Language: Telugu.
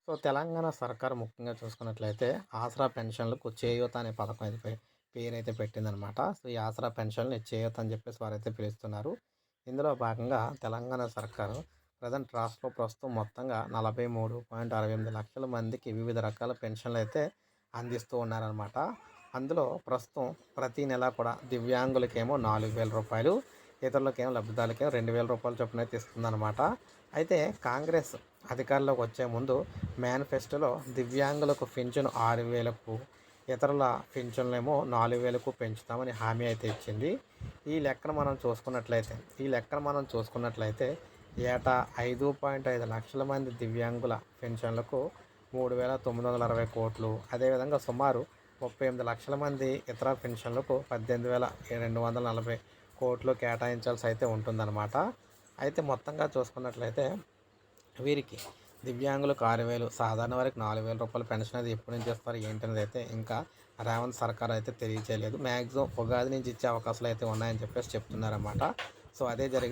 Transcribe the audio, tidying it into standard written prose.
తెలంగాణ సర్కార్ ముఖ్యంగా చూసుకున్నట్లయితే ఆసరా పెన్షన్‌లకు చేయూత అనే పథకం అయితే పేరైతే పెట్టిందనమాట. ఈ ఆసరా పెన్షన్‌ని చేయూత అని చెప్పేసి వారైతే పిలుస్తున్నారు. ఇందులో భాగంగా తెలంగాణ సర్కారు రాష్ట్రంలో ప్రస్తుతం మొత్తంగా 43.68 లక్షల మందికి వివిధ రకాల పెన్షన్‌లయితే అందిస్తూ ఉన్నారనమాట. అందులో ప్రస్తుతం ప్రతి నెల కూడా దివ్యాంగులకేమో రూ. 4,000, ఇతరులకేమో లబ్ధిదారులకేమో రూ. 2,000 చొప్పునైతే ఇస్తుందనమాట. అయితే కాంగ్రెస్ అధికారంలోకి వచ్చే ముందు మేనిఫెస్టోలో దివ్యాంగులకు పింఛను 6,000కు, ఇతరుల పింఛన్లేమో 4,000కు పెంచుతామని హామీ అయితే ఇచ్చింది. ఈ లెక్కన మనం చూసుకున్నట్లయితే ఏటా 5.5 లక్షల మంది దివ్యాంగుల పెన్షన్లకు 3,960 కోట్లు, అదేవిధంగా సుమారు 38 లక్షల మంది ఇతర పెన్షన్లకు 18,240 కోట్లు కేటాయించాల్సి అయితే ఉంటుందన్నమాట. అయితే మొత్తంగా చూసుకున్నట్లయితే వీరికి దివ్యాంగులకు 6,000, సాధారణ వారికి రూ. 4,000 పెన్షన్ అది ఎప్పటి నుంచి ఇస్తారు ఏంటనేది అయితే ఇంకా రేవంత్ సర్కార్ అయితే తెలియజేయలేదు. మ్యాక్సిమం ఉగాది నుంచి ఇచ్చే అవకాశాలు అయితే ఉన్నాయని చెప్పేసి చెప్తున్నారన్నమాట. అదే జరిగి